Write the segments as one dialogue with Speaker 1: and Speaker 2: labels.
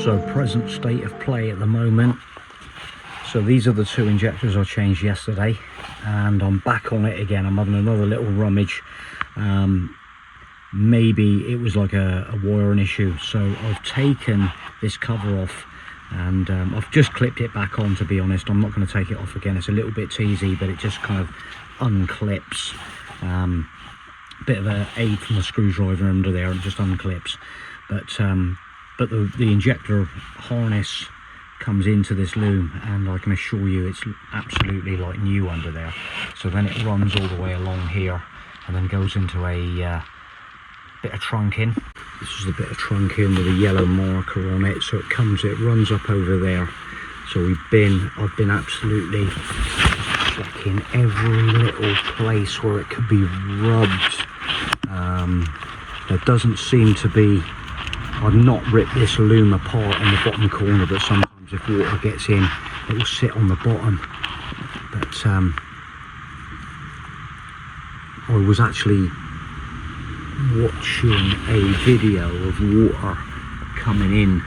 Speaker 1: So present state of play at the moment. So these are the two injectors I changed yesterday, and I'm back on it again. I'm having another little rummage. Maybe it was like a wiring issue. So I've taken this cover off, and I've just clipped it back on, to be honest. I'm not going to take it off again. It's a little bit teasy, but it just kind of unclips. Bit of an aid from the screwdriver under there, and it just unclips. But the injector harness comes into this loom, and I can assure you it's absolutely like new under there. So then it runs all the way along here and then goes into a bit of trunking. This is the bit of trunking with a yellow marker on it. So it runs up over there. So I've been absolutely checking every little place where it could be rubbed. There doesn't seem to be. I've not ripped this loom apart on the bottom corner, but sometimes if water gets in, it will sit on the bottom. But I was actually watching a video of water coming in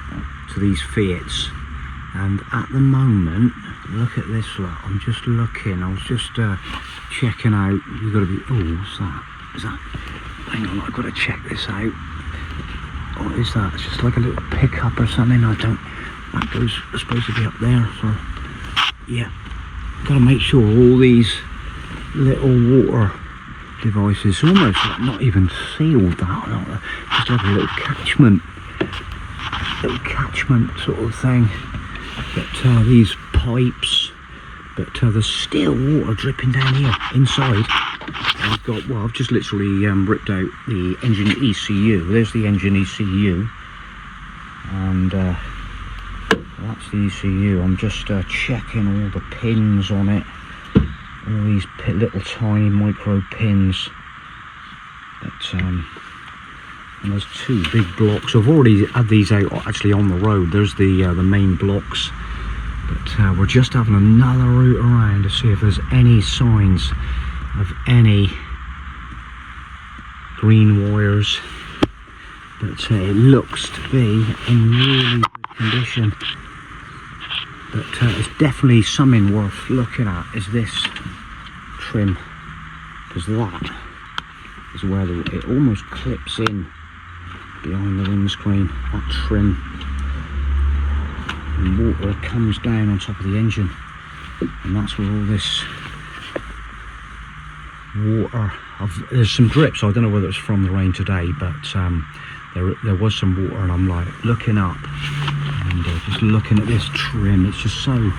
Speaker 1: to these FIATs, and at the moment, look at this lot. I'm just looking. I was just checking out. You've got to be. Oh, what's that? Is that? Hang on, I've got to check this out. What is that? It's just like a little pickup or something. That goes supposed to be up there. So yeah, got to make sure all these little water devices, almost like not even sealed, that just like a little catchment sort of thing. But these pipes, but there's still water dripping down here inside. I've just literally ripped out the engine ECU. There's the engine ECU, and that's the ECU. I'm just checking all the pins on it, all these little tiny micro pins. But and there's two big blocks. I've already had these out actually on the road. There's the main blocks, but we're just having another route around to see if there's any signs of any green wires, but it looks to be in really good condition. But it's definitely something worth looking at, is this trim, because that is where it almost clips in behind the windscreen, that trim, and water comes down on top of the engine, and that's where all this water, there's some drips. I don't know whether it's from the rain today, but there was some water, and I'm like looking up and just looking at this trim. It's just so, you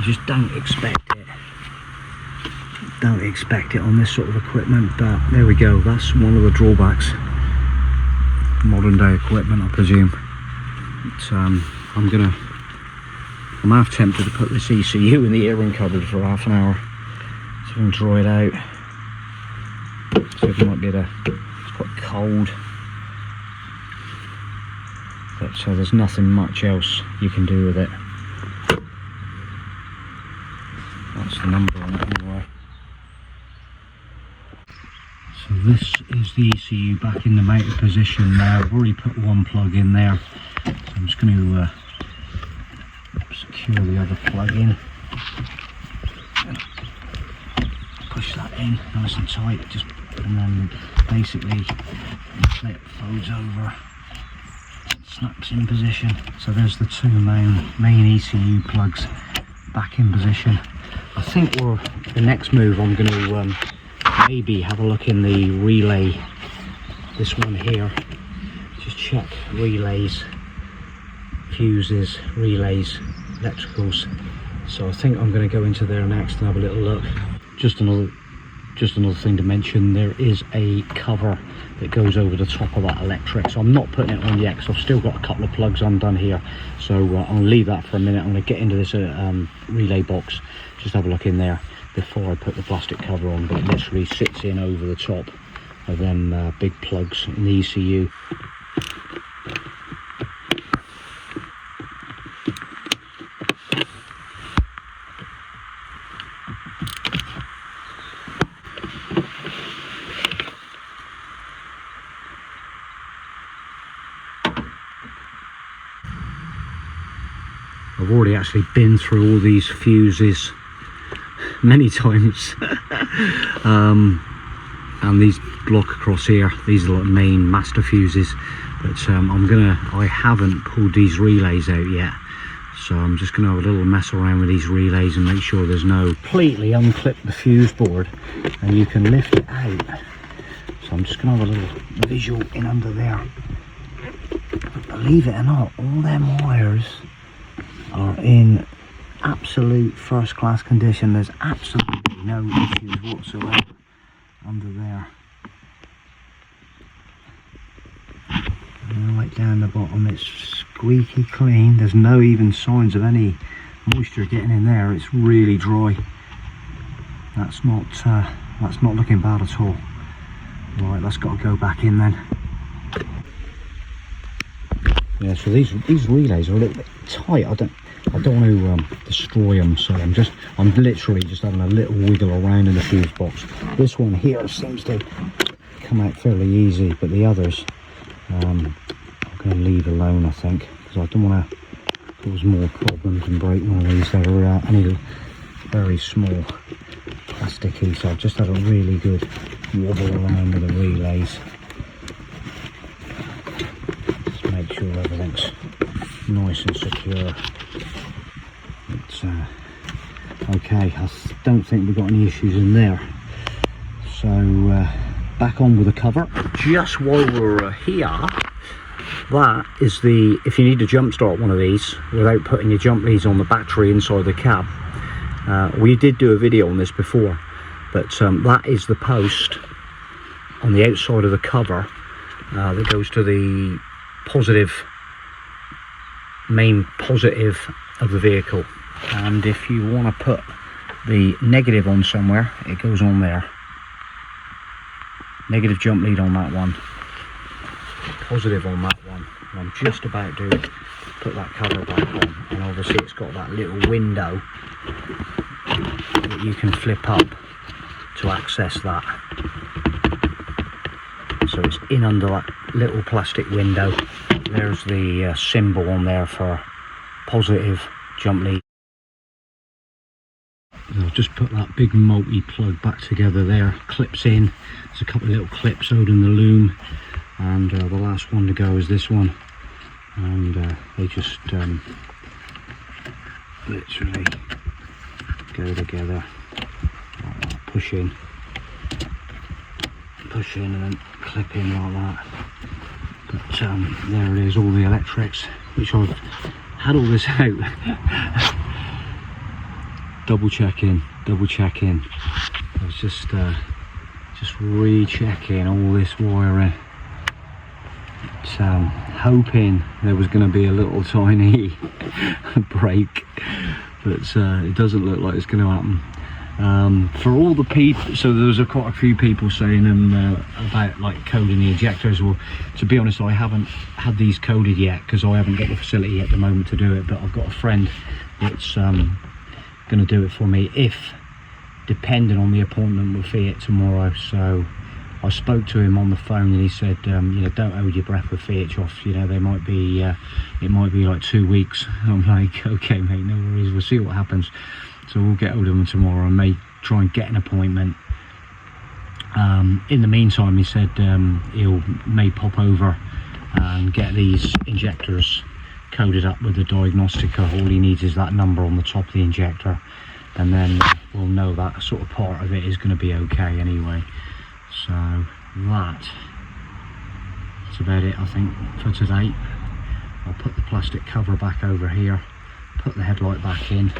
Speaker 1: just don't expect it on this sort of equipment. But there we go, that's one of the drawbacks, modern day equipment, I presume. But I'm half tempted to put this ECU in the airing cupboard for half an hour so we can dry it out. So it might be it's quite cold, but there's nothing much else you can do with it. That's the number on it anyway. So this is the ECU back in the mounted position now. I've already put one plug in there, so I'm just going to secure the other plug in, push that in nice and tight, and then basically the clip folds over, snaps in position. So there's the two main ECU plugs back in position. I think the next move I'm going to maybe have a look in the relay, this one here, just check relays, fuses, relays, electricals. So I think I'm going to go into there next and have a little look. Just another thing to mention, there is a cover that goes over the top of that electric, so I'm not putting it on yet because I've still got a couple of plugs undone here. So I'm going to leave that for a minute. I'm going to get into this relay box, just have a look in there before I put the plastic cover on. But it literally sits in over the top of them big plugs in the ECU. I've already actually been through all these fuses many times. And these block across here, these are like main master fuses, but I haven't pulled these relays out yet, so I'm just gonna have a little mess around with these relays and make sure there's no completely unclip the fuse board and you can lift it out. So I'm just gonna have a little visual in under there. But believe it or not, all them wires are in absolute first class condition. There's absolutely no issues whatsoever under there. And right down the bottom, it's squeaky clean. There's no even signs of any moisture getting in there. It's really dry. That's not looking bad at all. Right, that's got to go back in then. Yeah, so these relays are a little bit tight. I don't want to destroy them, so I'm literally just having a little wiggle around in the fuse box. This one here seems to come out fairly easy, but the others I'm going to leave alone, I think, because I don't want to cause more problems and break one of these. They're only very small plasticky, so I've just had a really good wobble around with the relays. Just make sure everything's nice and secure. It's okay. I don't think we've got any issues in there. So back on with the cover. Just while we're here, that is the, if you need to jump start one of these without putting your jump leads on the battery inside the cab, we did do a video on this before, but that is the post on the outside of the cover that goes to the main positive of the vehicle. And if you want to put the negative on somewhere, it goes on there. Negative jump lead on that one, positive on that one. And I'm just about to put that cover back on, and obviously it's got that little window that you can flip up to access that. So it's in under that little plastic window. There's the symbol on there for positive jump lead. I've just put that big multi-plug back together there, clips in. There's a couple of little clips out in the loom, and the last one to go is this one, and they just literally go together like that. Push in and then clip in like that. But there it is, all the electrics, which I've had all this out. double checking. I was just rechecking all this wiring. Hoping there was going to be a little tiny break, but it doesn't look like it's going to happen. For all the people, so there was quite a few people saying about like coding the injectors. Well, to be honest, I haven't had these coded yet because I haven't got the facility at the moment to do it, but I've got a friend that's going to do it for me, if depending on the appointment with FIAT tomorrow. So I spoke to him on the phone and he said, you know, don't hold your breath with FIAT, Joff. You know, they might be it might be like 2 weeks. I'm like, okay mate, no worries, we'll see what happens. So we'll get hold of him tomorrow and may try and get an appointment. In the meantime, he said he'll may pop over and get these injectors coded up with the Diagnostics. All he needs is that number on the top of the injector, and then we'll know that sort of part of it is going to be okay anyway. So that's about it, I think, for today. I'll put the plastic cover back over here, put the headlight back in.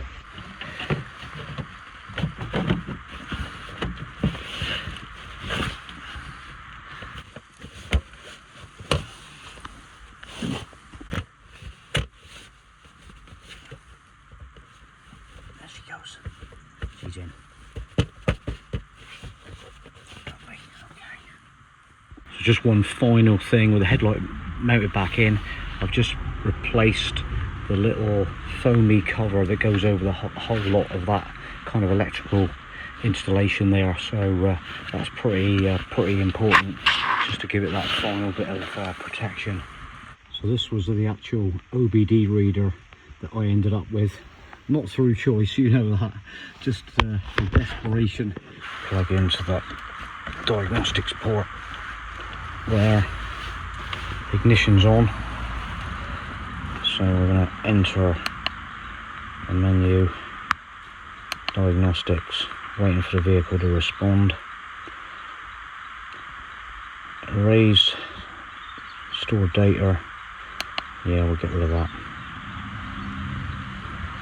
Speaker 1: She's in. Lovely. Okay. So just one final thing with the headlight mounted back in. I've just replaced the little foamy cover that goes over the whole lot of that kind of electrical installation there. So that's pretty important, just to give it that final bit of protection. So this was the actual OBD reader that I ended up with, not through choice, you know that, just from desperation. Plug into that diagnostics port there, ignition's on, so we're going to enter the menu, diagnostics, waiting for the vehicle to respond. Erase, store data, yeah, we'll get rid of that.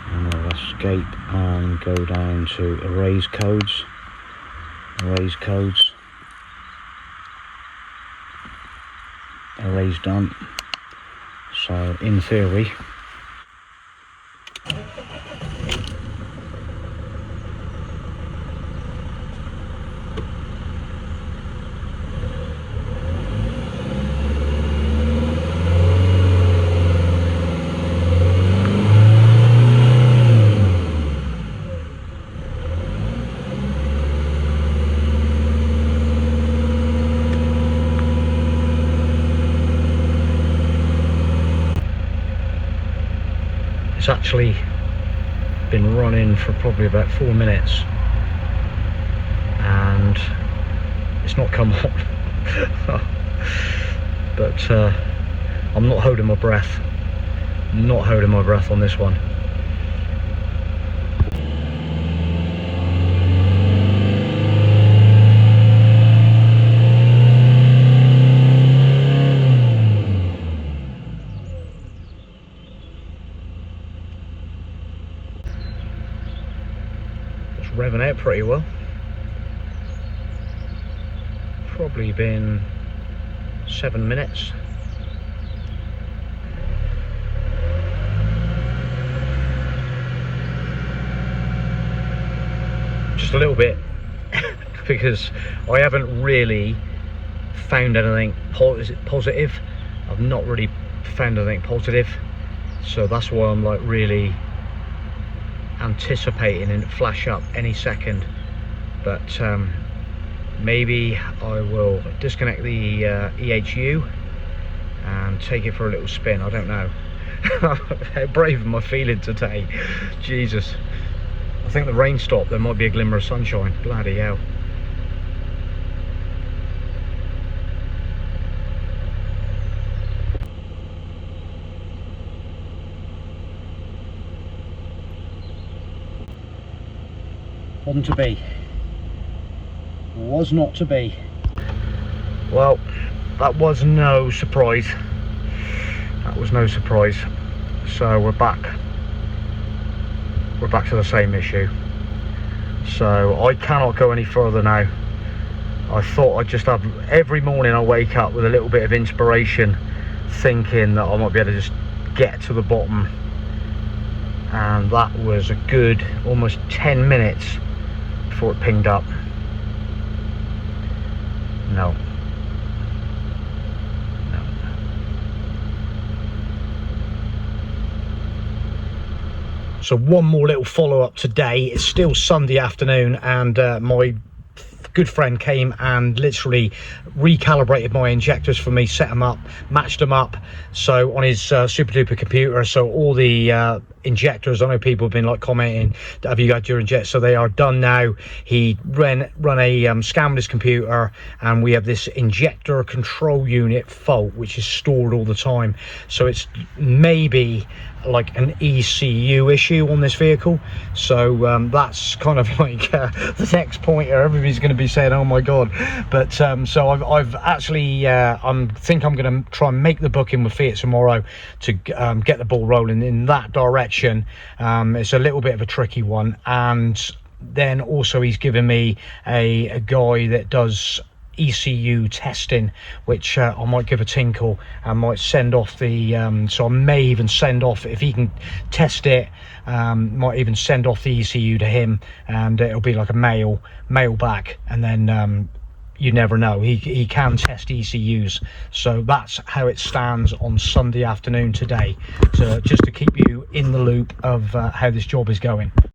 Speaker 1: And we'll escape and go down to erase codes. Erase codes. Erase done. So in theory, it's actually been running for probably about 4 minutes and it's not come on. But I'm not holding my breath. Not holding my breath on this one. Revving out pretty well. Probably been 7 minutes. Just a little bit because I haven't really found anything positive. I've not really found anything positive, so that's why I'm like really anticipating and flash up any second. But maybe I will disconnect the EHU and take it for a little spin. I don't know. How brave am I feeling today? Jesus. I think the rain stopped. There might be a glimmer of sunshine. Bloody hell. Wasn't to be. Was not to be. Well, that was no surprise. That was no surprise. So we're back to the same issue. So I cannot go any further now. I thought I'd just have, every morning I wake up with a little bit of inspiration, thinking that I might be able to just get to the bottom, and that was a good almost 10 minutes before it pinged up. No. So one more little follow-up today. It's still Sunday afternoon, and my good friend came and literally recalibrated my injectors for me, set them up, matched them up, so on his super duper computer. So all the injectors, I know people have been like commenting, have you got your injectors? So they are done now. He run a scan with his computer, and we have this injector control unit fault which is stored all the time. So it's maybe like an ECU issue on this vehicle. So that's kind of like the next pointer. Everybody's going to be saying, oh my god. But so I've actually I think I'm going to try and make the booking with Fiat tomorrow to get the ball rolling in that direction. It's a little bit of a tricky one, and then also he's given me a guy that does ECU testing, which I might give a tinkle and might send off the so I may even send off, if he can test it, might even send off the ECU to him, and it'll be like a mail back, and then you never know, he can test ECUs. So that's how it stands on Sunday afternoon today, so just to keep you in the loop of how this job is going.